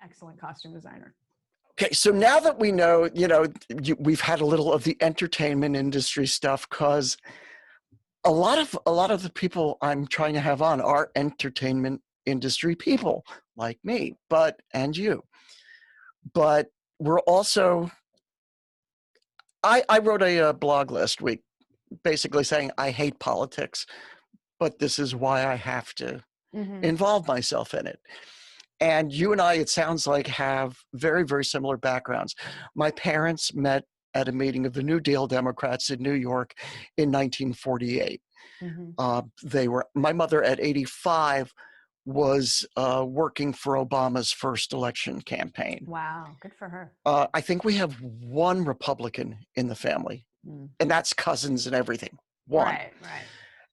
excellent costume designer. Okay, so now that we know, we've had a little of the entertainment industry stuff, because a lot of the people I'm trying to have on are entertainment industry people like me, and you. But we're also, I wrote a blog last week basically saying I hate politics, but this is why I have to involve myself in it. And you and I, it sounds like, have very, very similar backgrounds. My parents met at a meeting of the New Deal Democrats in New York in 1948. My mother at 85 was working for Obama's first election campaign. Wow, good for her. I think we have one Republican in the family, and that's cousins and everything. One. Right.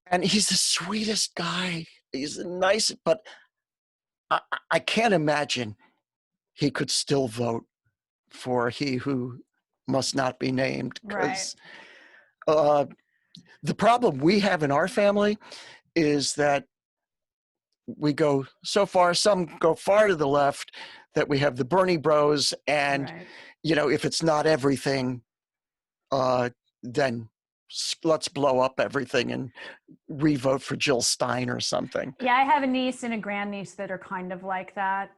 And he's the sweetest guy. He's nice, but I can't imagine he could still vote for he who must not be named. Because the problem we have in our family is that we go so far, some go far to the left, that we have the Bernie bros, and if it's not everything, then let's blow up everything and re-vote for Jill Stein or something. Yeah, I have a niece and a grandniece that are kind of like that.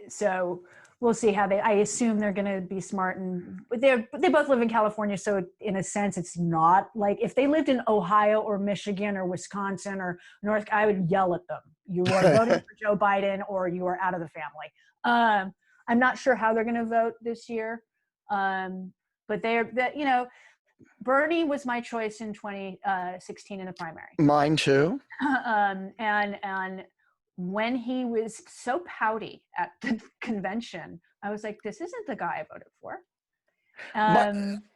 So we'll see how I assume they're going to be smart, and they both live in California. So in a sense, it's not like if they lived in Ohio or Michigan or Wisconsin or North, I would yell at them. You are voting for Joe Biden or you are out of the family. I'm not sure how they're going to vote this year. But Bernie was my choice in 2016 in the primary. Mine too. And when he was so pouty at the convention, I was like, this isn't the guy I voted for.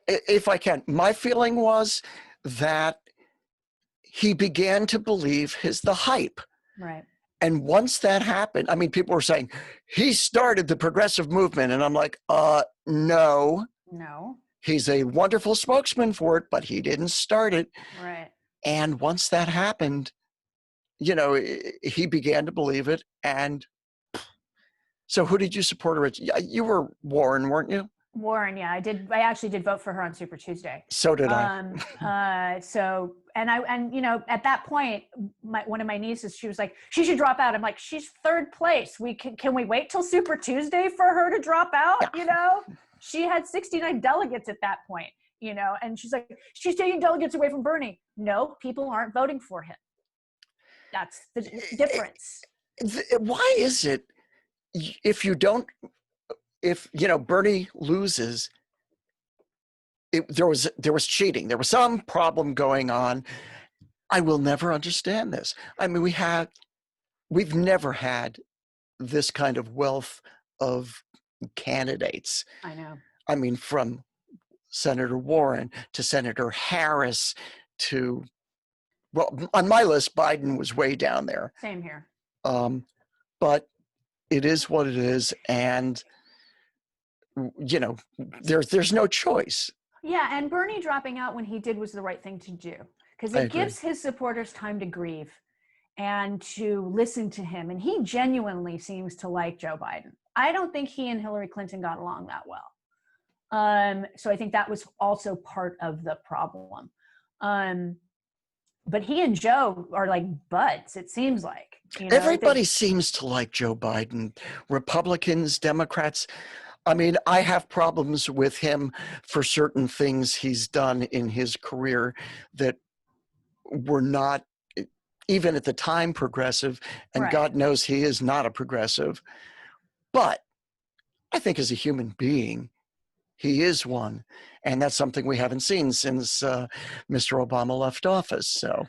If I can, my feeling was that he began to believe the hype. Right. And once that happened, I mean, people were saying, he started the progressive movement. And I'm like, no. He's a wonderful spokesman for it, but he didn't start it. Right. And once that happened, he began to believe it. And so who did you support originally? You were Warren, weren't you? Warren, yeah, I did. I actually did vote for her on Super Tuesday. So did I. At that point, one of my nieces, she was like, she should drop out. I'm like, she's third place. Can we wait till Super Tuesday for her to drop out? Yeah. She had 69 delegates at that point, and she's like, she's taking delegates away from Bernie. No, people aren't voting for him. That's the difference. Why is it if Bernie loses, there was cheating. There was some problem going on. I will never understand this. I mean, we've never had this kind of wealth of candidates. I know. I mean, from Senator Warren to Senator Harris to, well, on my list, Biden was way down there. Same here. But it is what it is, and there's no choice. Yeah, and Bernie dropping out when he did was the right thing to do, because it gives his supporters time to grieve and to listen to him. And he genuinely seems to like Joe Biden. I don't think he and Hillary Clinton got along that well. So I think that was also part of the problem. But he and Joe are like buds, it seems like. Everybody seems to like Joe Biden. Republicans, Democrats. I mean, I have problems with him for certain things he's done in his career that were not, even at the time, progressive. And right. God knows he is not a progressive. But I think as a human being, he is one. And that's something we haven't seen since Mr. Obama left office. So.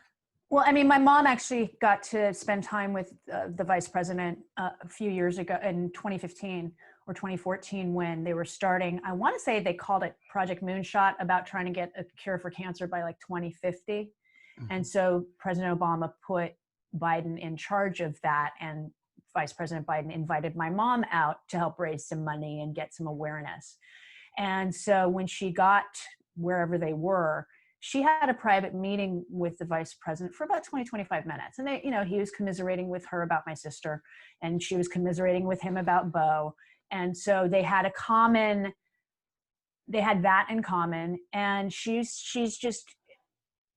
Well, I mean, my mom actually got to spend time with the vice president a few years ago in 2015 or 2014 when they were starting. I want to say they called it Project Moonshot, about trying to get a cure for cancer by like 2050. Mm-hmm. And so President Obama put Biden in charge of that, and Vice President Biden invited my mom out to help raise some money and get some awareness. And so when she got wherever they were, she had a private meeting with the vice president for about 20, 25 minutes. And they, he was commiserating with her about my sister, and she was commiserating with him about Beau. And so they had that in common. And she's just,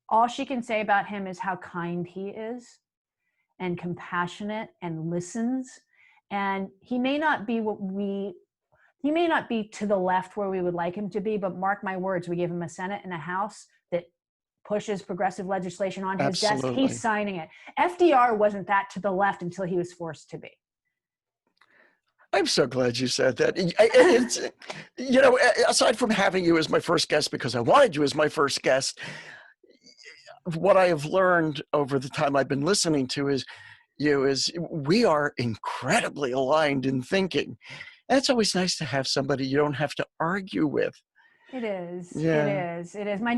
all she can say about him is how kind he is and compassionate and listens. And he may not be to the left where we would like him to be, but mark my words, we give him a Senate and a House that pushes progressive legislation on his desk. He's signing it. FDR wasn't that to the left until he was forced to be. I'm so glad you said that. It's, aside from having you as my first guest, because I wanted you as my first guest, what I have learned over the time I've been listening to is we are incredibly aligned in thinking. And it's always nice to have somebody you don't have to argue with. It is. Yeah. It is. My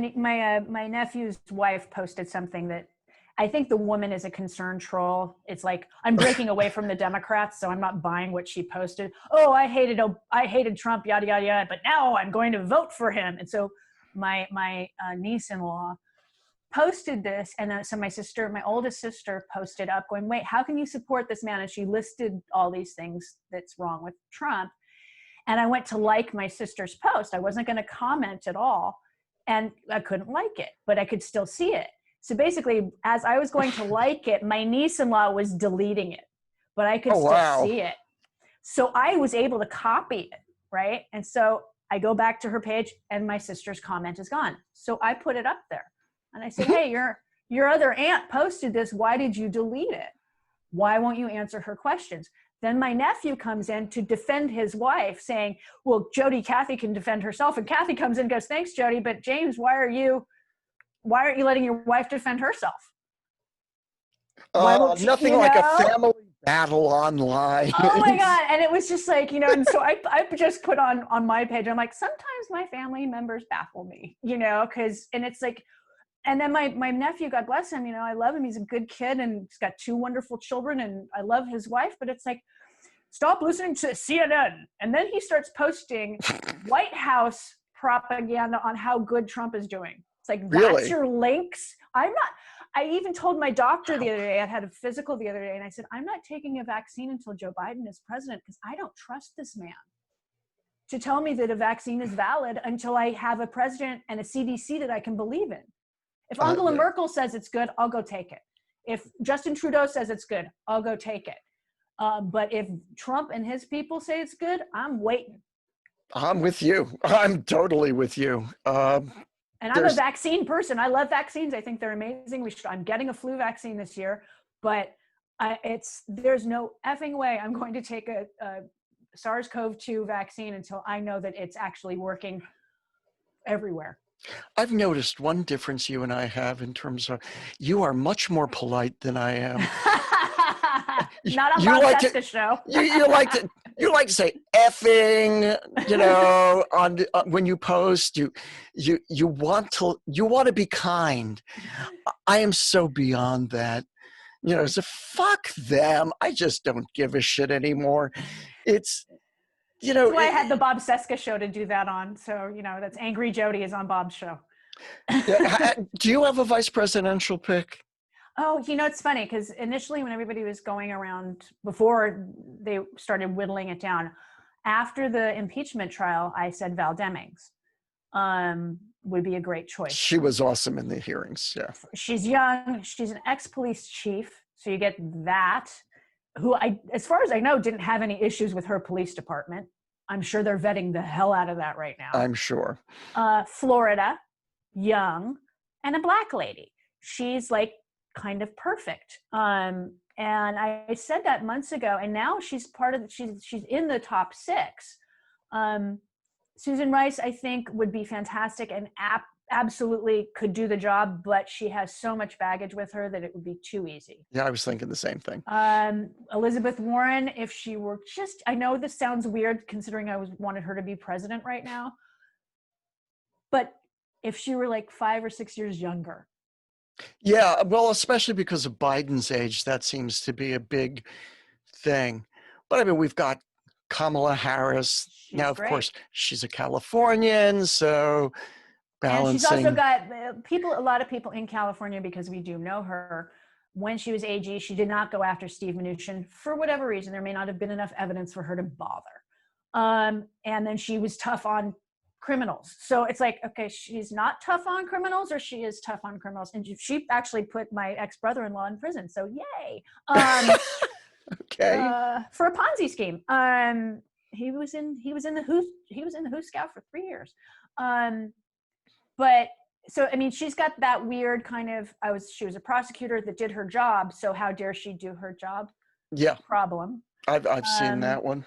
nephew's wife posted something that I think the woman is a concerned troll. It's like, I'm breaking away from the Democrats, so I'm not buying what she posted. Oh, I hated Trump, yada, yada, yada, but now I'm going to vote for him. And so my niece-in-law posted this, and then so my oldest sister posted up going, wait, how can you support this man? And she listed all these things that's wrong with Trump. And I went to like my sister's post. I wasn't going to comment at all, and I couldn't like it, but I could still see it. So basically, as I was going to like it, my niece-in-law was deleting it, but I could still see it. So I was able to copy it, right? And so I go back to her page, and my sister's comment is gone. So I put it up there, and I said, hey, your other aunt posted this. Why did you delete it? Why won't you answer her questions? Then my nephew comes in to defend his wife, saying, well, Kathy can defend herself. And Kathy comes in and goes, thanks, Jody, but James, why aren't you letting your wife defend herself? Nothing like a family battle online. Oh my God. And it was just like, and so I just put on my page, I'm like, sometimes my family members baffle me, and it's like, and then my nephew, God bless him, I love him. He's a good kid, and he's got 2 wonderful children, and I love his wife, but it's like, stop listening to CNN. And then he starts posting White House propaganda on how good Trump is doing. It's like, that's your links? I even told my doctor the other day, I had a physical the other day, and I said, I'm not taking a vaccine until Joe Biden is president, because I don't trust this man to tell me that a vaccine is valid until I have a president and a CDC that I can believe in. If Angela Merkel says it's good, I'll go take it. If Justin Trudeau says it's good, I'll go take it. But if Trump and his people say it's good, I'm waiting. I'm with you. I'm totally with you. And I'm a vaccine person. I love vaccines. I think they're amazing. I'm getting a flu vaccine this year, but there's no effing way I'm going to take a SARS-CoV-2 vaccine until I know that it's actually working everywhere. I've noticed one difference you and I have in terms of, you are much more polite than I am. Not on Bob Seska's show. You like to say effing, on when you post. You want to be kind. I am so beyond that. So fuck them. I just don't give a shit anymore. It's. That's why I had the Bob Seska show to do that on. So, that's Angry Jody is on Bob's show. Do you have a vice presidential pick? Oh, it's funny because initially when everybody was going around, before they started whittling it down, after the impeachment trial, I said Val Demings would be a great choice. She was awesome in the hearings. Yeah. She's young. She's an ex-police chief. So you get that. Who as far as I know, didn't have any issues with her police department. I'm sure they're vetting the hell out of that right now. I'm sure. Florida, young, and a Black lady. She's like kind of perfect. And I said that months ago, and now she's she's in the top 6. Susan Rice, I think, would be fantastic and absolutely could do the job, but she has so much baggage with her that it would be too easy. Yeah, I was thinking the same thing. Elizabeth Warren, if she were I know this sounds weird considering I wanted her to be president right now, but if she were like 5 or 6 years younger. Yeah, well, especially because of Biden's age, that seems to be a big thing. But I mean, we've got Kamala Harris. Now, of course, she's a Californian, so And she's also balancing. got a lot of people in California, because we do know her. When she was AG, she did not go after Steve Mnuchin for whatever reason. There may not have been enough evidence for her to bother. And then she was tough on criminals. So it's like, okay, she's not tough on criminals, or she is tough on criminals. And she actually put my ex-brother-in-law in prison. So yay. Okay. For a Ponzi scheme. He was in the Who Scout for 3 years. But so, I mean, she's got that weird kind of, she was a prosecutor that did her job. So how dare she do her job? Yeah. Problem. I've seen that one.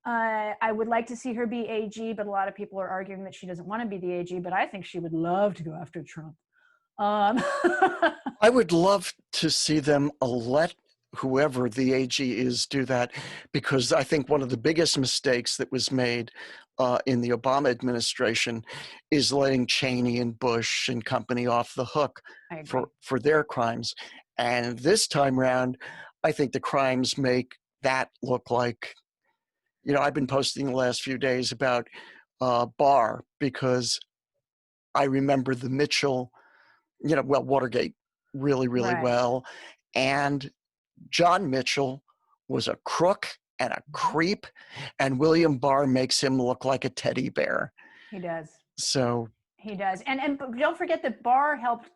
I would like to see her be AG, but a lot of people are arguing that she doesn't want to be the AG, but I think she would love to go after Trump. I would love to see them elect whoever the AG is do that, because I think one of the biggest mistakes that was made in the Obama administration is letting Cheney and Bush and company off the hook for their crimes. And this time around, I think the crimes make that look like, I've been posting the last few days about Barr, because I remember the Mitchell, Watergate really, really well. And John Mitchell was a crook and a creep, and William Barr makes him look like a teddy bear. He does. So he does. And don't forget that Barr helped,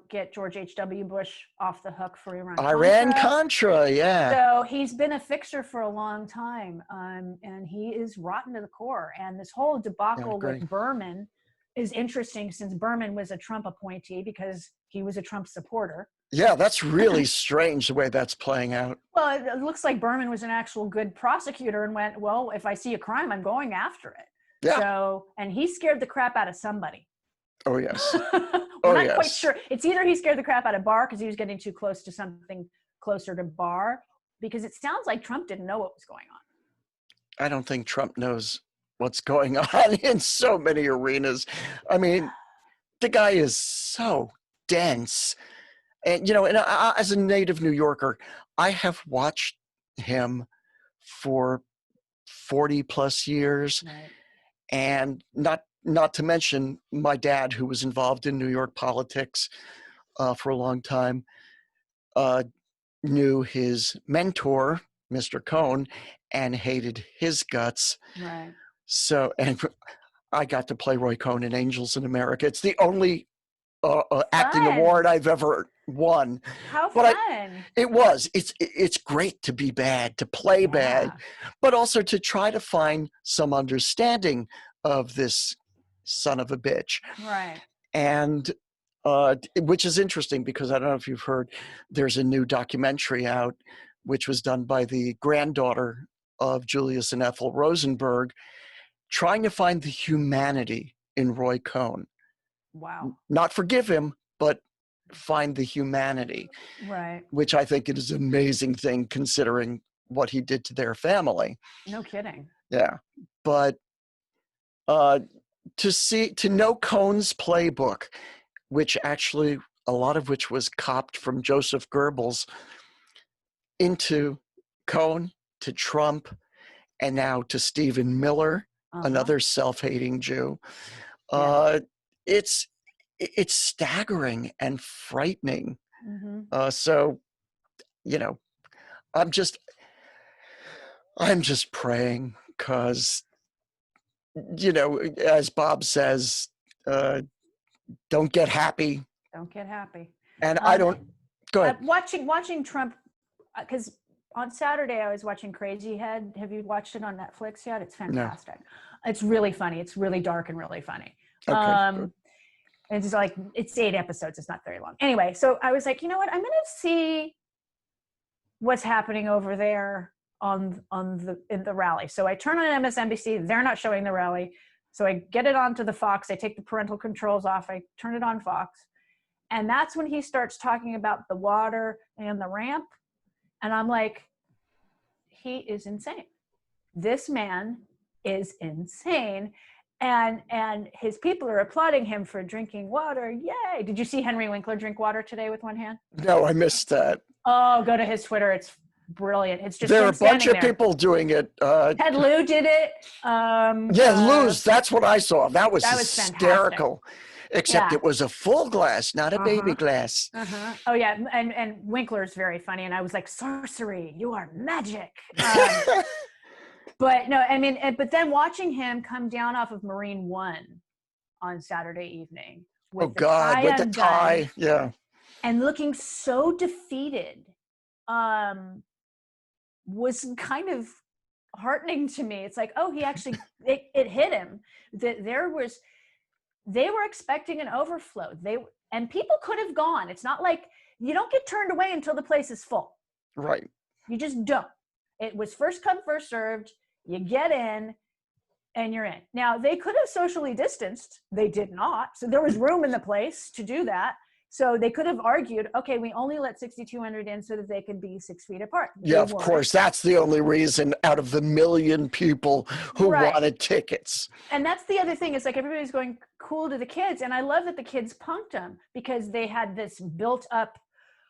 get George H.W. Bush off the hook for Iran-Contra, yeah. So he's been a fixer for a long time, and he is rotten to the core. And this whole debacle with Berman is interesting, since Berman was a Trump appointee because he was a Trump supporter. Yeah, that's really strange the way that's playing out. Well, it looks like Berman was an actual good prosecutor and went, well, if I see a crime, I'm going after it. Yeah. So, and he scared the crap out of somebody. Oh, yes. We're not quite sure. It's either he scared the crap out of Barr because he was getting too close to something closer to Barr, because it sounds like Trump didn't know what was going on. I don't think Trump knows what's going on in so many arenas. I mean, the guy is so dense. And, as a native New Yorker, I have watched him for 40 plus years. Right. And not to mention my dad, who was involved in New York politics for a long time, knew his mentor, Mr. Cohn, and hated his guts. Right. So, and I got to play Roy Cohn in Angels in America. It's the only acting award I've ever won. How fun! It's great to be bad, to play bad, but also to try to find some understanding of this son of a bitch. Right. And which is interesting, because I don't know if you've heard, there's a new documentary out, which was done by the granddaughter of Julius and Ethel Rosenberg, trying to find the humanity in Roy Cohn. Wow. Not forgive him, but find the humanity. Right. Which I think is an amazing thing, considering what he did to their family. No kidding. Yeah. But to know Cohn's playbook, which actually, a lot of which was copped from Joseph Goebbels, into Cohn, to Trump, and now to Stephen Miller, another self-hating Jew. It's staggering and frightening. Mm-hmm. So, I'm just praying, because, as Bob says, don't get happy. Don't get happy. And I don't. Go ahead. Watching Trump, because on Saturday I was watching Crazy Head. Have you watched it on Netflix yet? It's fantastic. No. It's really funny. It's really dark and really funny. Okay. It's 8 episodes. It's not very long. Anyway, so I was like, you know what? I'm going to see what's happening over there in the rally. So I turn on MSNBC. They're not showing the rally. So I get it onto the Fox. I take the parental controls off. I turn it on Fox. And that's when he starts talking about the water and the ramp. And I'm like, he is insane. This man is insane. And his people are applauding him for drinking water. Yay. Did you see Henry Winkler drink water today with one hand? No, I missed that. Oh, go to his Twitter. It's brilliant. It's just there are a bunch of people doing it. Ted Lieu did it. Lieu's, that's what I saw. That was hysterical. Fantastic. except Yeah. it was a full glass, not a baby Uh-huh. glass. Uh-huh. Oh yeah, and Winkler's very funny, and I was like, sorcery, you are magic. But no, I mean, but then watching him come down off of Marine One on Saturday evening Oh with the God, tie with the undone tie. Yeah. and looking so defeated, was kind of heartening to me. It's like, oh, he actually, it hit him that they were expecting an overflow. And people could have gone. It's not like you don't get turned away until the place is full. Right. You just don't. It was first come, first served. You get in and you're in. Now, they could have socially distanced. They did not. So there was room in the place to do that. So they could have argued, okay, we only let 6,200 in so that they could be 6 feet apart. Yeah, They of weren't. course. That's the only reason out of the million people who Right. wanted tickets. And that's the other thing. It's like everybody's going cool to the kids. And I love that the kids punked them because they had this built up,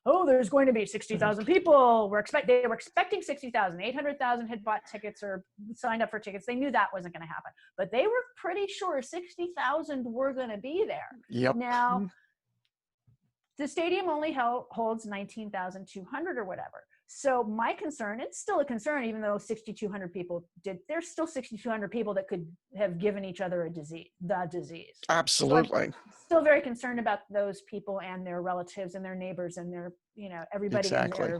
oh, there's going to be 60,000 people. They were expecting 60,000. 800,000 had bought tickets or signed up for tickets. They knew that wasn't going to happen. But they were pretty sure 60,000 were going to be there. Yep. Now, the stadium only holds 19,200 or whatever. So my concern, it's still a concern, even though 6,200 people there's still 6,200 people that could have given each other the disease. Absolutely. So I'm still very concerned about those people and their relatives and their neighbors and their, everybody Exactly.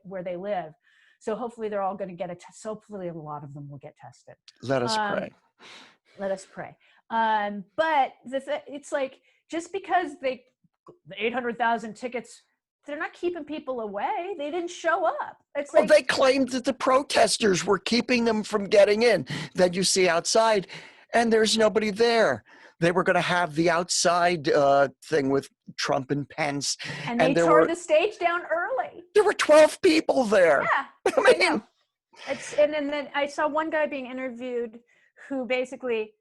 where they live. So hopefully they're all going to get a test. Hopefully a lot of them will get tested. Let us pray. Let us pray. But it's like, just because the 800,000 tickets, they're not keeping people away. They didn't show up. It's like, They claimed that the protesters were keeping them from getting in, that you see outside, and there's nobody there. They were going to have the outside thing with Trump and Pence. and they tore the stage down early. There were 12 people there. Yeah, I know. And then I saw one guy being interviewed who basically,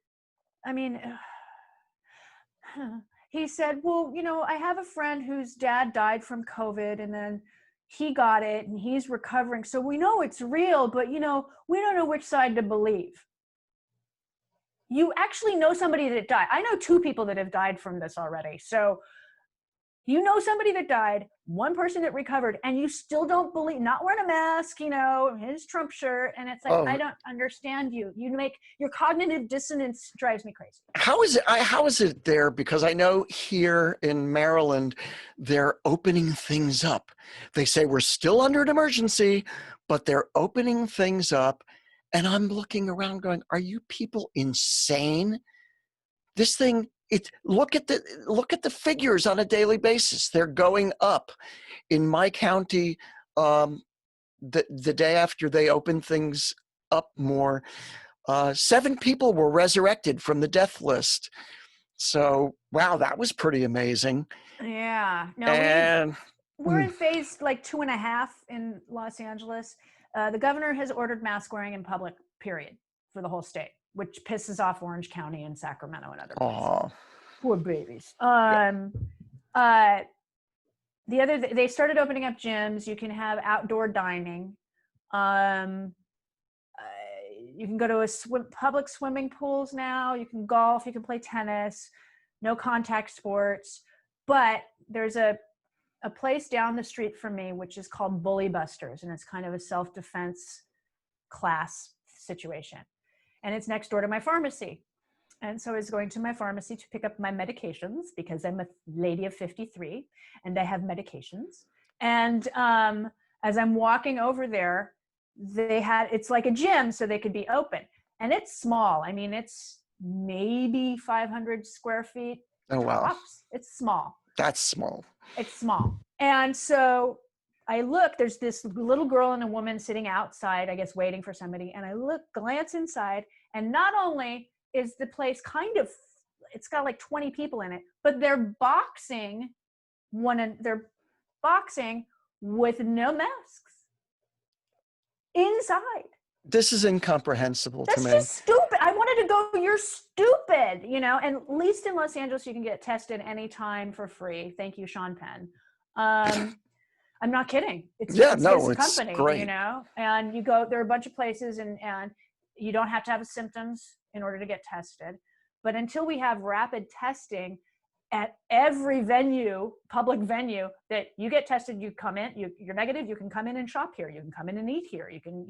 he said, well, I have a friend whose dad died from COVID and then he got it and he's recovering. So we know it's real, but we don't know which side to believe. You actually know somebody that died. I know 2 people that have died from this already. So you know somebody that died, one person that recovered, and you still don't believe, not wearing a mask, his Trump shirt. And it's like, I don't understand you. Your cognitive dissonance drives me crazy. How is it there? Because I know here in Maryland, they're opening things up. They say we're still under an emergency, but they're opening things up. And I'm looking around going, are you people insane? This thing, look at the figures on a daily basis. They're going up. In my county, the day after they opened things up more, 7 people were resurrected from the death list. So, wow, that was pretty amazing. Yeah. No, and we're in phase like 2.5 in Los Angeles. The governor has ordered mask wearing in public, period, for the whole state, which pisses off Orange County and Sacramento and other places. Poor babies. They started opening up gyms. You can have outdoor dining. You can go to public swimming pools now. You can golf. You can play tennis. No contact sports. But there's a place down the street from me, which is called Bully Busters, and it's kind of a self-defense class situation. And it's next door to my pharmacy. And so I was going to my pharmacy to pick up my medications because I'm a lady of 53 and I have medications. And as I'm walking over there, it's like a gym so they could be open. And it's small. I mean, it's maybe 500 square feet. Oh, wow. Tops. It's small. That's small. It's small. And so I look, there's this little girl and a woman sitting outside, I guess, waiting for somebody. And I glance inside, and not only is the place it's got like 20 people in it, but they're boxing with no masks inside. This is incomprehensible to me. That's just stupid. I wanted to go, you're stupid, and at least in Los Angeles, you can get tested anytime for free. Thank you, Sean Penn. I'm not kidding. It's his company, great. And you go, there are a bunch of places and you don't have to have symptoms in order to get tested. But until we have rapid testing, at every venue, public venue, that you get tested, you come in, you're negative, you can come in and shop here, you can come in and eat here, you can,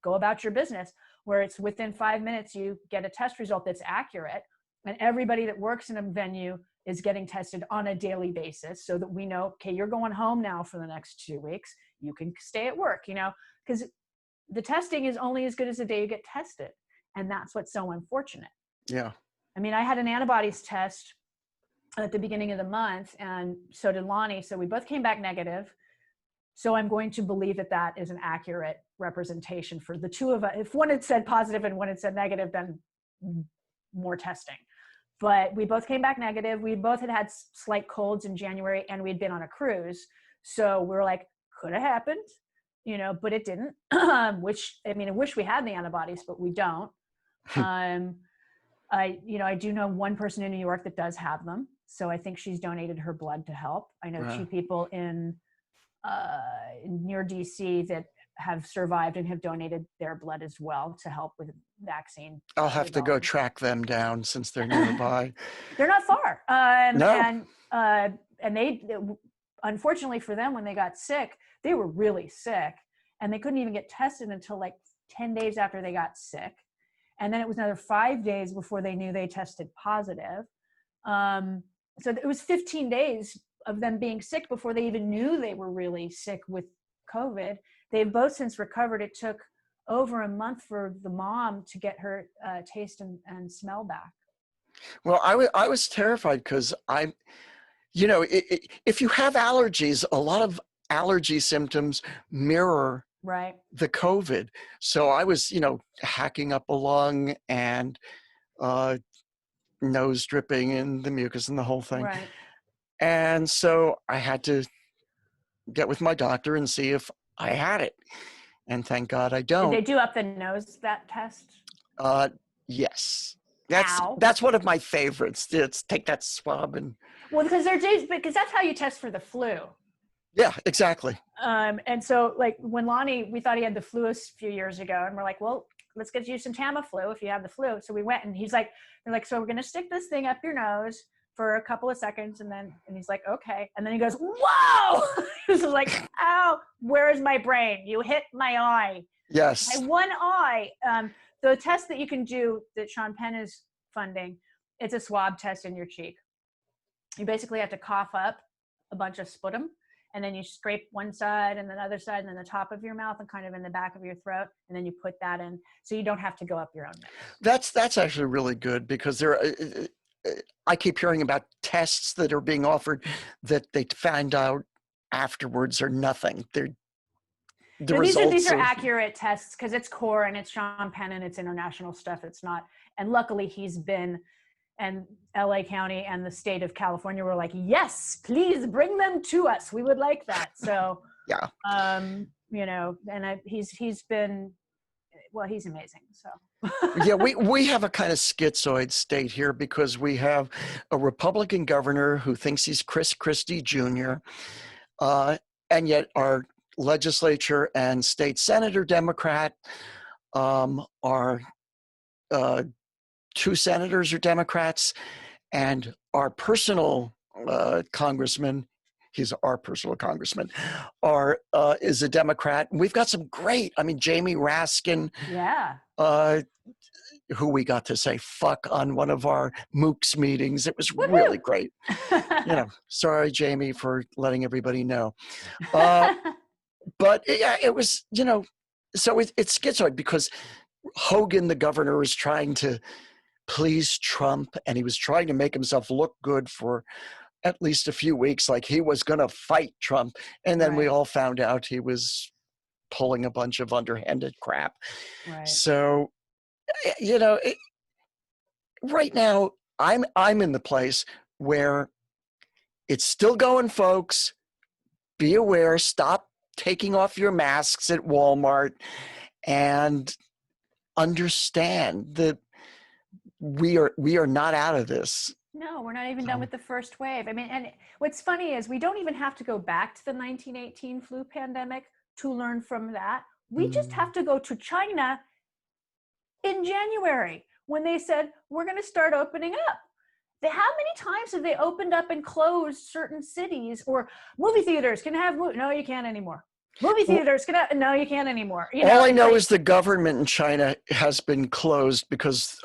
go about your business, where it's within 5 minutes, you get a test result that's accurate. And everybody that works in a venue is getting tested on a daily basis, so that we know, okay, you're going home now for the next 2 weeks, you can stay at work, because the testing is only as good as the day you get tested. And that's what's so unfortunate. Yeah. I mean, I had an antibodies test at the beginning of the month, and so did Lonnie. So we both came back negative. So I'm going to believe that that is an accurate representation for the two of us. If one had said positive and one had said negative, then more testing. But we both came back negative. We both had slight colds in January, and we'd been on a cruise. So we were like, could have happened, but it didn't. Which, I wish we had the antibodies, but we don't. I do know one person in New York that does have them. So I think she's donated her blood to help. I know 2 people in near DC that have survived and have donated their blood as well to help with vaccine. I'll have to go track them down since they're nearby. They're not far. No. And they, unfortunately for them, when they got sick, they were really sick, and they couldn't even get tested until like 10 days after they got sick. And then it was another 5 days before they knew they tested positive. So it was 15 days of them being sick before they even knew they were really sick with COVID. They've both since recovered. It took over a month for the mom to get her taste and smell back. Well, I was terrified because if you have allergies, a lot of allergy symptoms mirror the COVID. So I was, hacking up a lung and nose dripping and the mucus and the whole thing. Right. And so I had to get with my doctor and see if I had it. And thank God I don't. Did they do up the nose, that test? Yes. That's one of my favorites. It's take that swab and. Well, because that's how you test for the flu. Yeah, exactly. And so like when Lonnie, we thought he had the flu a few years ago, and we're like, well, let's get you some Tamiflu if you have the flu. So we went, and they're like, so we're going to stick this thing up your nose for a couple of seconds. And he's like, okay. And then he goes, whoa, this is like, ow, where is my brain? You hit my eye. Yes. My one eye. The test that you can do that Sean Penn is funding, it's a swab test in your cheek. You basically have to cough up a bunch of sputum, and then you scrape one side and then the other side and then the top of your mouth and kind of in the back of your throat. And then you put that in, so you don't have to go up your own nose. That's actually really good, because I keep hearing about tests that are being offered that they find out afterwards are nothing. These are accurate tests because it's core and it's Sean Penn and it's international stuff. It's not. And luckily he's been, and LA County and the state of California were like, yes, please bring them to us. We would like that. So, yeah. He's been, well, he's amazing. So. Yeah, we have a kind of schizoid state here, because we have a Republican governor who thinks he's Chris Christie Jr., and yet our legislature and state senator Democrat, our 2 senators are Democrats, and our personal congressman, he's our personal congressman, is a Democrat. We've got some great, Jamie Raskin, who we got to say fuck on one of our MOOCs meetings. It was really great. Sorry, Jamie, for letting everybody know. But yeah, it was, so it's schizoid, because Hogan, the governor, was trying to please Trump, and he was trying to make himself look good for at least a few weeks, like he was going to fight Trump. And then we all found out he was pulling a bunch of underhanded crap. Right. So, right now I'm in the place where it's still going, folks. Be aware, stop taking off your masks at Walmart, and understand that we are not out of this. No, we're not even done with the first wave. And what's funny is we don't even have to go back to the 1918 flu pandemic to learn from that. We just have to go to China in January when they said, we're going to start opening up. how many times have they opened up and closed certain cities? Or movie theaters can have, no, you can't anymore. Movie theaters can have, no, you can't anymore. You know, all I know is the government in China has been closed because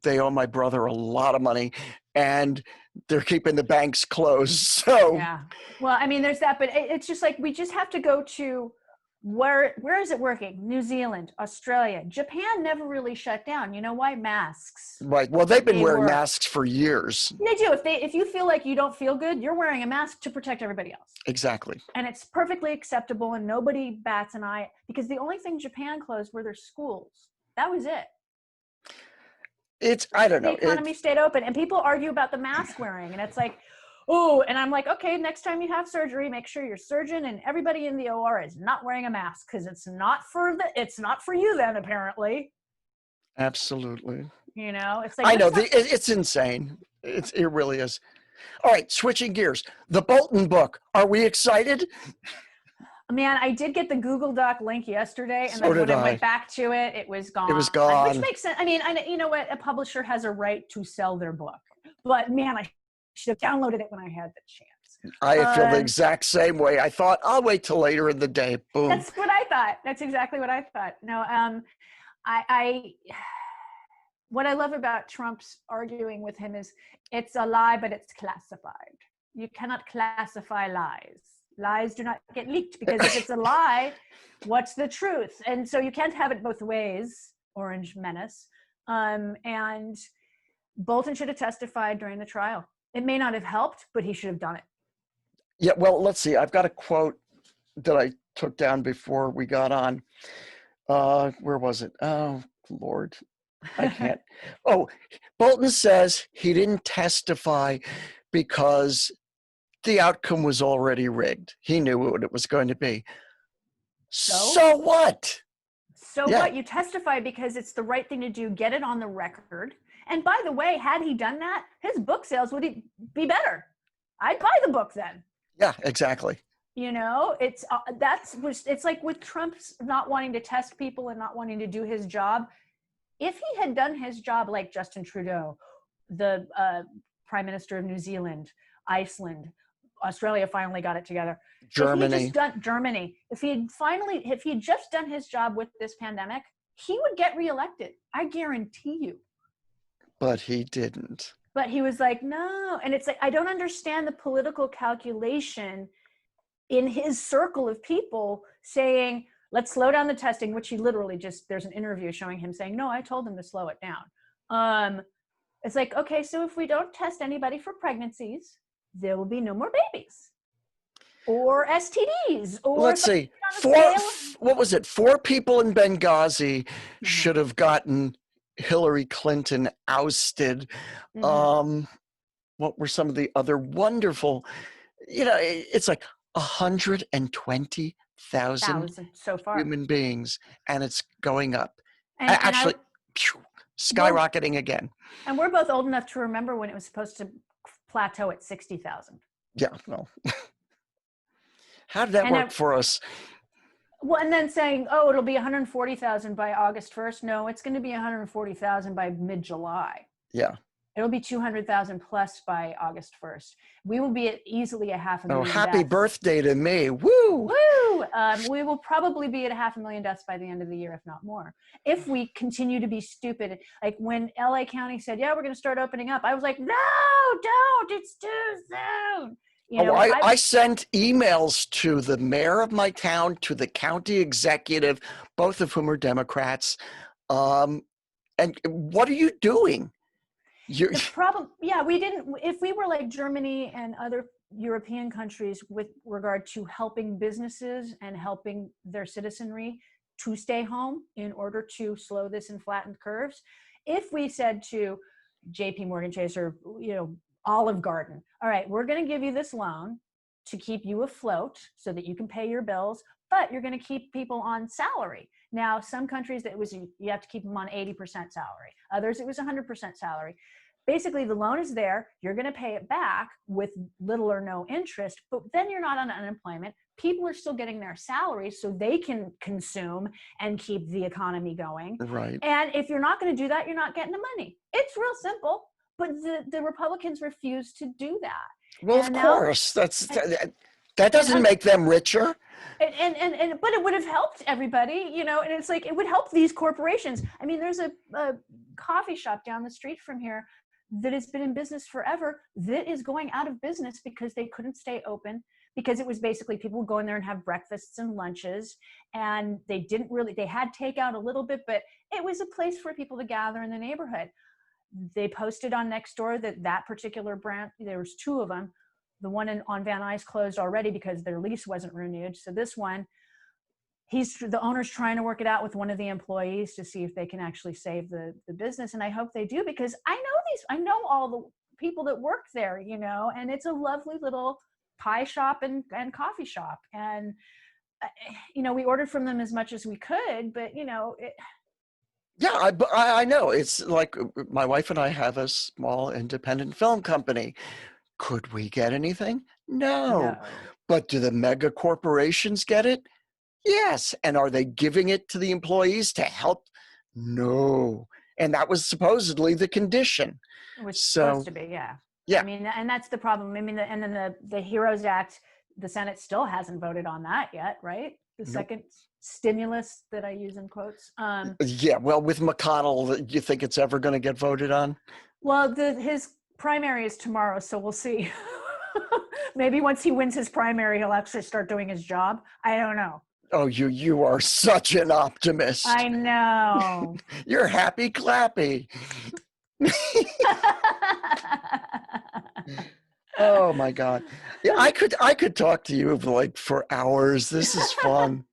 they owe my brother a lot of money, and they're keeping the banks closed. So yeah. Well, I mean, there's that, but it's just like, we just have to go to where is it working? New Zealand, Australia, Japan never really shut down. You know why? Masks. right. Well, they've been They wearing work. masks for years. They do. If you feel like you don't feel good, you're wearing a mask to protect everybody else. Exactly. And it's perfectly acceptable, and nobody bats an eye, because the only thing Japan closed were their schools. That was it. I don't know. The economy stayed open, and people argue about the mask wearing, and it's like, oh, and I'm like, okay, next time you have surgery, make sure your surgeon and everybody in the OR is not wearing a mask, because it's not for you then, apparently. Absolutely. You know, it's like, I know it's insane. It really is. All right, switching gears. The Bolton book. Are we excited? Man, I did get the Google Doc link yesterday, and So then when did I I. went back to it, it was gone. It was gone. Which makes sense. I mean, you know what? A publisher has a right to sell their book. But man, I should have downloaded it when I had the chance. I feel the exact same way. I thought, I'll wait till later in the day. Boom. That's what I thought. That's exactly what I thought. No, what I love about Trump's arguing with him is, it's a lie, but it's classified. You cannot classify lies. Lies do not get leaked, because if it's a lie, what's the truth? And so you can't have it both ways, Orange Menace. And Bolton should have testified during the trial. It may not have helped, but he should have done it. Yeah, well, let's see. I've got a quote that I took down before we got on. Where was it? Oh, Lord. I can't. Oh, Bolton says he didn't testify because the outcome was already rigged. He knew what it was going to be. So what? So what? You testify because it's the right thing to do. Get it on the record. And by the way, had he done that, his book sales would be better. I'd buy the book then. Yeah, exactly. You know, it's like with Trump's not wanting to test people and not wanting to do his job. If he had done his job like Justin Trudeau, the Prime Minister of New Zealand, Iceland, Australia finally got it together. Germany. If he had just done his job with this pandemic, he would get reelected. I guarantee you. But he didn't. But he was like, no. And it's like, I don't understand the political calculation in his circle of people saying, let's slow down the testing, which he literally there's an interview showing him saying, no, I told them to slow it down. It's like, okay, so if we don't test anybody for pregnancies, there will be no more babies or STDs. Or let's see, what was it? 4 people in Benghazi should have gotten Hillary Clinton ousted. What were some of the other wonderful, it's like 120,000 so far human beings, and it's going up. Actually, skyrocketing again. And we're both old enough to remember when it was supposed to plateau at 60,000. Yeah, no. How did that work for us? Well, and then saying, oh, it'll be 140,000 by August 1st. No, it's going to be 140,000 by mid-July. Yeah. It'll be 200,000 plus by August 1st. We will be at easily 500,000 deaths. Happy birthday to me. Woo! Woo! We will probably be at 500,000 deaths by the end of the year, if not more. If we continue to be stupid. Like when LA County said, yeah, we're going to start opening up. I was like, no, don't. It's too soon. I sent emails to the mayor of my town, to the county executive, both of whom are Democrats. And what are you doing? The problem, we didn't. If we were like Germany and other European countries with regard to helping businesses and helping their citizenry to stay home in order to slow this and flatten curves, if we said to JP Morgan Chase or Olive Garden, all right, we're going to give you this loan to keep you afloat so that you can pay your bills, but you're going to keep people on salary. Now, some countries you have to keep them on 80% salary. Others, it was 100% salary. Basically, the loan is there. You're going to pay it back with little or no interest, but then you're not on unemployment. People are still getting their salaries so they can consume and keep the economy going. Right. And if you're not going to do that, you're not getting the money. It's real simple. but the Republicans refused to do that. Well, of And now, course, and, that doesn't make them richer. but it would have helped everybody, you know, and it's like, it would help these corporations. I mean, there's a coffee shop down the street from here that has been in business forever that is going out of business because they couldn't stay open, because it was basically people would go in there and have breakfasts and lunches, and they had takeout a little bit, but it was a place for people to gather in the neighborhood. They posted on Nextdoor that particular brand, there was two of them. The one on Van Nuys closed already because their lease wasn't renewed. So this one, the owner's trying to work it out with one of the employees to see if they can actually save the business. And I hope they do, because I know all the people that work there, you know, and it's a lovely little pie shop and coffee shop. And, you know, we ordered from them as much as we could, but, you know, Yeah, I know. It's like my wife and I have a small independent film company. Could we get anything? No. no. But do the mega corporations get it? Yes. And are they giving it to the employees to help? No. And that was supposedly the condition. It was So, supposed to be, yeah. yeah. I mean, and that's the problem. I mean, and then the HEROES Act, the Senate still hasn't voted on that yet, right? The Nope. second stimulus that I use in quotes. Yeah, well, with McConnell, you think it's ever going to get voted on? Well, his primary is tomorrow, so we'll see. Maybe once he wins his primary, he'll actually start doing his job. I don't know. Oh, you are such an optimist. I know. You're happy clappy. Oh my God. Yeah, I could talk to you like for hours. This is fun.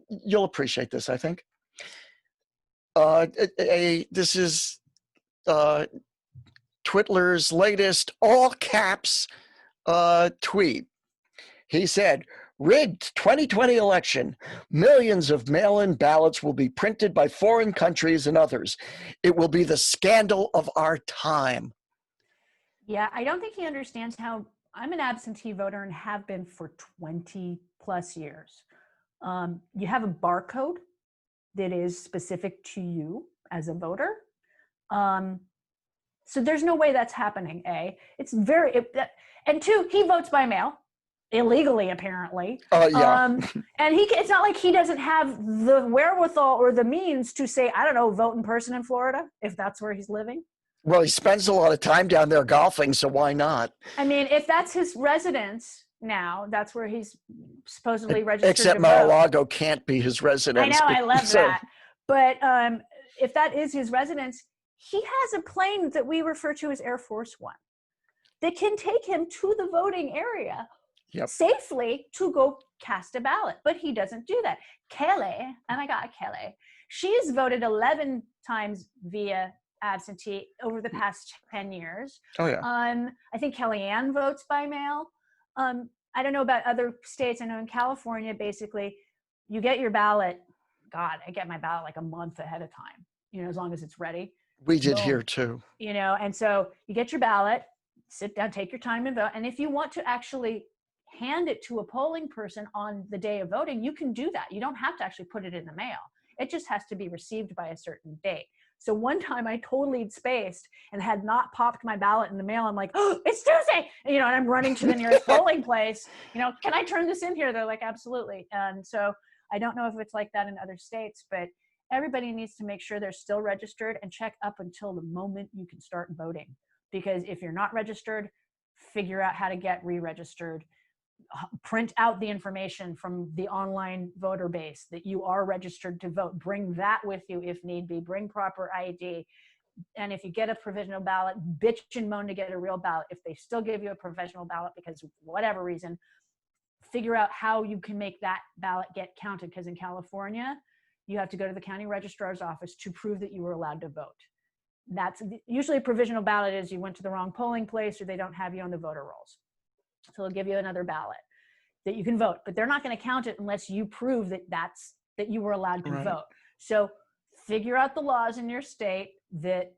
You'll appreciate this, I think. This is Twitler's latest all caps tweet. He said, rigged 2020 election. Millions of mail-in ballots will be printed by foreign countries and others. It will be the scandal of our time. Yeah, I don't think he understands how I'm an absentee voter and have been for 20 plus years. You have a barcode that is specific to you as a voter. So there's no way that's happening, A. And two, he votes by mail, illegally apparently. Yeah. And it's not like he doesn't have the wherewithal or the means to say, I don't know, vote in person in Florida, if that's where he's living. Well, he spends a lot of time down there golfing, so why not? I mean, if that's his residence now, that's where he's supposedly registered. Except Mar-a-Lago can't be his residence. I know, I love that. But if that is his residence, he has a plane that we refer to as Air Force One that can take him to the voting area safely to go cast a ballot. But he doesn't do that. Kelly, oh my God, Kelly, she's voted 11 times via absentee over the past 10 years. Oh yeah. I think Kellyanne votes by mail. I don't know about other states. I know in California, basically, you get your ballot. God, I get my ballot like a month ahead of time, you know, as long as it's ready. We did here too. You know, and so you get your ballot, sit down, take your time and vote. And if you want to actually hand it to a polling person on the day of voting, you can do that. You don't have to actually put it in the mail. It just has to be received by a certain date. So one time I totally spaced and had not popped my ballot in the mail. I'm like, oh, it's Tuesday, you know, and I'm running to the nearest polling place. You know, can I turn this in here? They're like, absolutely. And so I don't know if it's like that in other states, but everybody needs to make sure they're still registered and check up until the moment you can start voting. Because if you're not registered, figure out how to get re-registered. Print out the information from the online voter base that you are registered to vote. Bring that with you if need be. Bring proper ID. And if you get a provisional ballot, bitch and moan to get a real ballot. If they still give you a provisional ballot because of whatever reason, figure out how you can make that ballot get counted. Because in California, you have to go to the county registrar's office to prove that you were allowed to vote. That's usually a provisional ballot is you went to the wrong polling place or they don't have you on the voter rolls. So they'll give you another ballot that you can vote, but they're not going to count it unless you prove that that you were allowed to vote. So figure out the laws in your state that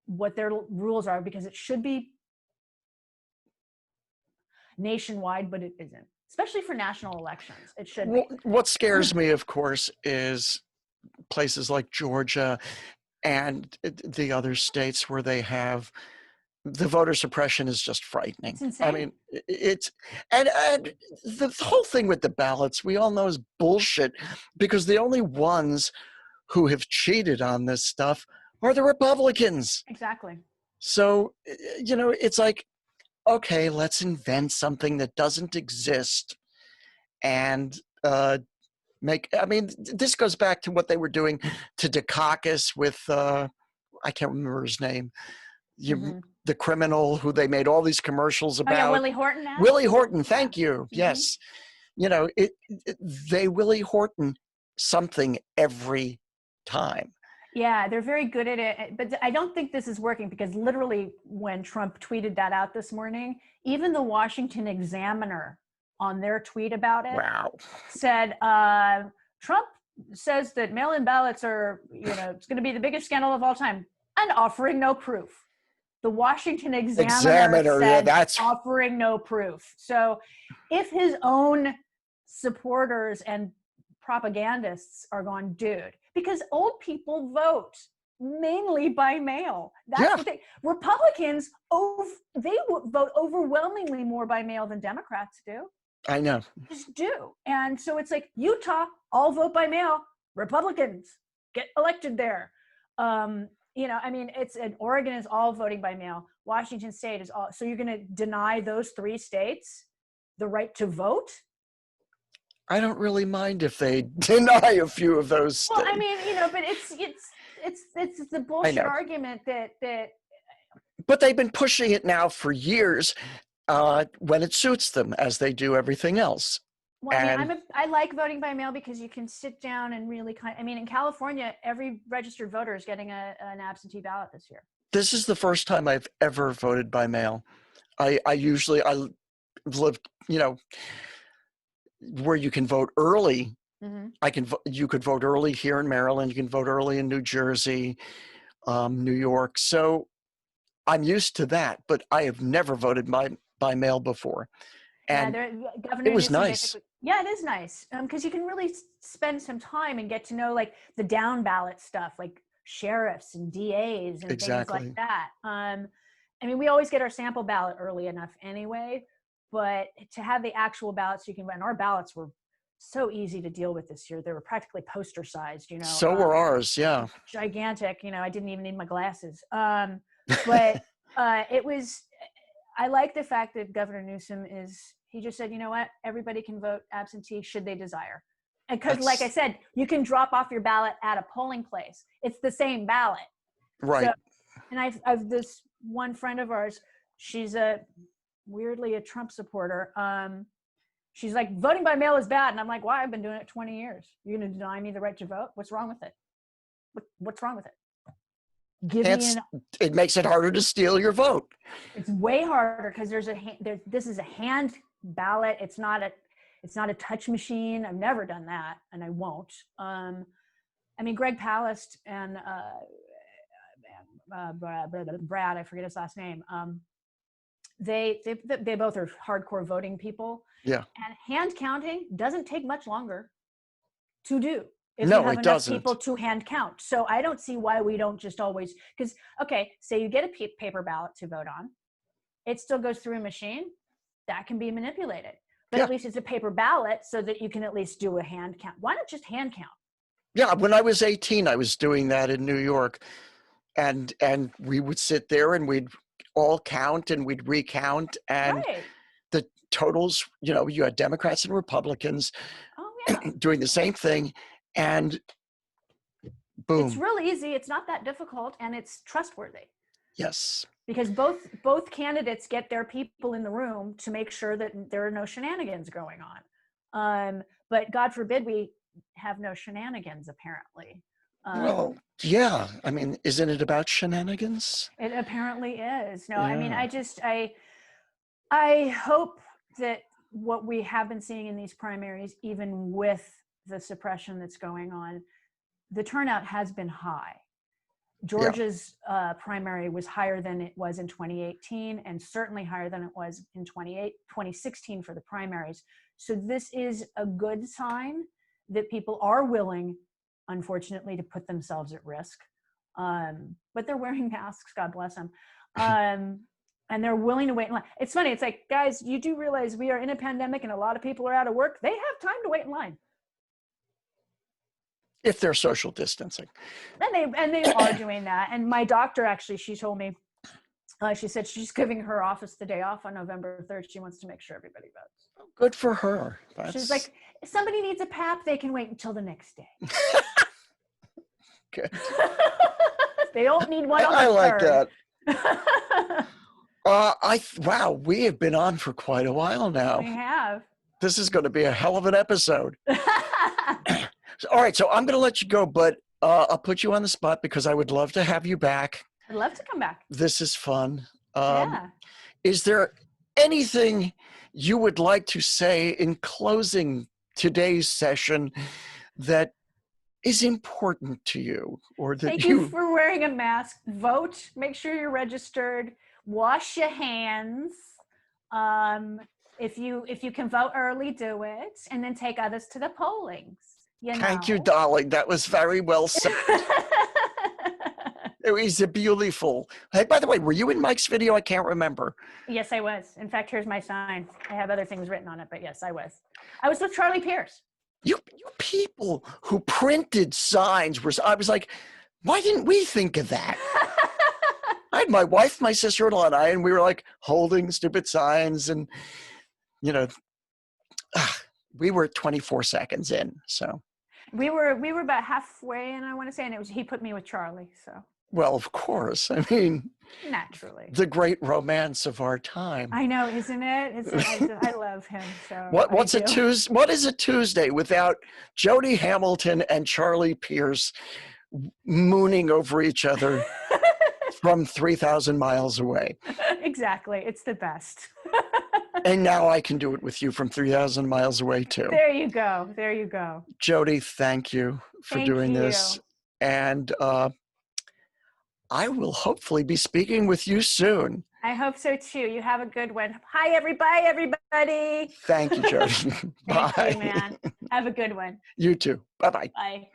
what their rules are, because it should be nationwide, but it isn't, especially for national elections. It should be. What scares me, of course, is places like Georgia and the other states where they have the voter suppression is just frightening. It's insane. I mean, it's and the whole thing with the ballots, we all know is bullshit, because the only ones who have cheated on this stuff are the Republicans. Exactly. So, it's like, okay, let's invent something that doesn't exist and I mean, this goes back to what they were doing to Dukakis with, I can't remember his name, the criminal who they made all these commercials about. Oh yeah, Willie Horton. Willie Horton, thank you. Mm-hmm. Yes. They Willie Horton something every time. Yeah, they're very good at it. But I don't think this is working, because literally when Trump tweeted that out this morning, even the Washington Examiner on their tweet about it said, Trump says that mail-in ballots are, it's going to be the biggest scandal of all time, and offering no proof. The Washington Examiner said, that's offering no proof. So if his own supporters and propagandists are going, dude, because old people vote mainly by mail. That's what Republicans, they vote overwhelmingly more by mail than Democrats do. I know. Just do. And so it's like, Utah, all vote by mail. Republicans get elected there. I mean, Oregon is all voting by mail. Washington State is all. So you're going to deny those 3 states the right to vote? I don't really mind if they deny a few of those. Well, I mean, but it's the bullshit argument that. But they've been pushing it now for years, when it suits them, as they do everything else. Well, I mean, I like voting by mail because you can sit down and really in California, every registered voter is getting an absentee ballot this year. This is the first time I've ever voted by mail. I lived, where you can vote early. Mm-hmm. You could vote early here in Maryland. You can vote early in New Jersey, New York. So I'm used to that, but I have never voted by mail before. And Governor it was nice. Yeah, it is nice, because you can really spend some time and get to know the down ballot stuff, like sheriffs and DAs and things like that. I mean, we always get our sample ballot early enough anyway, but to have the actual ballots and our ballots were so easy to deal with this year. They were practically poster sized, So were ours, yeah. Gigantic, I didn't even need my glasses. But it was, I like the fact that Governor Newsom he just said, you know what, everybody can vote absentee should they desire. Because like I said, you can drop off your ballot at a polling place. It's the same ballot. Right. So, and I've this one friend of ours, she's weirdly a Trump supporter. She's like, voting by mail is bad. And I'm like, why? I've been doing it 20 years. You're going to deny me the right to vote? What's wrong with it? What's wrong with it? It makes it harder to steal your vote. It's way harder because this is a hand ballot. It's not a touch machine. I've never done that, and I won't. I mean, Greg Palast and Brad, I forget his last name. They both are hardcore voting people. Yeah. And hand counting doesn't take much longer to do. If no, you have it enough doesn't. People to hand count. So I don't see why we don't just always, because, okay, say you get a paper ballot to vote on. It still goes through a machine. That can be manipulated. But at least it's a paper ballot so that you can at least do a hand count. Why not just hand count? Yeah, when I was 18, I was doing that in New York. And we would sit there and we'd all count and we'd recount. And the totals, you had Democrats and Republicans doing the same thing. And boom. It's real easy. It's not that difficult, and it's trustworthy. Yes. Because both candidates get their people in the room to make sure that there are no shenanigans going on. But God forbid we have no shenanigans, apparently. Well, yeah. I mean, isn't it about shenanigans? It apparently is. No, yeah. I mean, I hope that what we have been seeing in these primaries, even with the suppression that's going on, the turnout has been high. Georgia's primary was higher than it was in 2018, and certainly higher than it was in 2016 for the primaries. So this is a good sign that people are willing, unfortunately, to put themselves at risk. But they're wearing masks, God bless them. And they're willing to wait in line. It's funny. It's like, guys, you do realize we are in a pandemic and a lot of people are out of work. They have time to wait in line. If they're social distancing. And they are doing that. And my doctor, actually, she told me, she said she's giving her office the day off on November 3rd. She wants to make sure everybody votes. Oh, good for her. She's like, if somebody needs a pap, they can wait until the next day. Good. They don't need one on the I like 3rd. that. Wow, we have been on for quite a while now. We have. This is going to be a hell of an episode. All right, so I'm going to let you go, but I'll put you on the spot because I would love to have you back. I'd love to come back. This is fun. Yeah. Is there anything you would like to say in closing today's session that is important to you, or that Thank you for wearing a mask. Vote. Make sure you're registered. Wash your hands. If you can vote early, do it, and then take others to the pollings. Thank you, darling. That was very well said. It was beautiful. Hey, by the way, were you in Mike's video? I can't remember. Yes, I was. In fact, here's my sign. I have other things written on it, but yes, I was. I was with Charlie Pierce. You people who printed signs I was like, why didn't we think of that? I had my wife, my sister-in-law, and I, and we were like holding stupid signs, and we were 24 seconds in. So we were about halfway, and I want to say, and he put me with Charlie. So. Well, of course. I mean, naturally, the great romance of our time. I know, isn't it? I love him. So what is a Tuesday without Jody Hamilton and Charlie Pierce mooning over each other from 3,000 miles away? Exactly. It's the best. And now I can do it with you from 3,000 miles away too. There you go. There you go. Jody, thank you for doing this. And I will hopefully be speaking with you soon. I hope so too. You have a good one. Hi, everybody. Thank you, Jody. Bye. Thank you, man. Have a good one. You too. Bye-bye. Bye.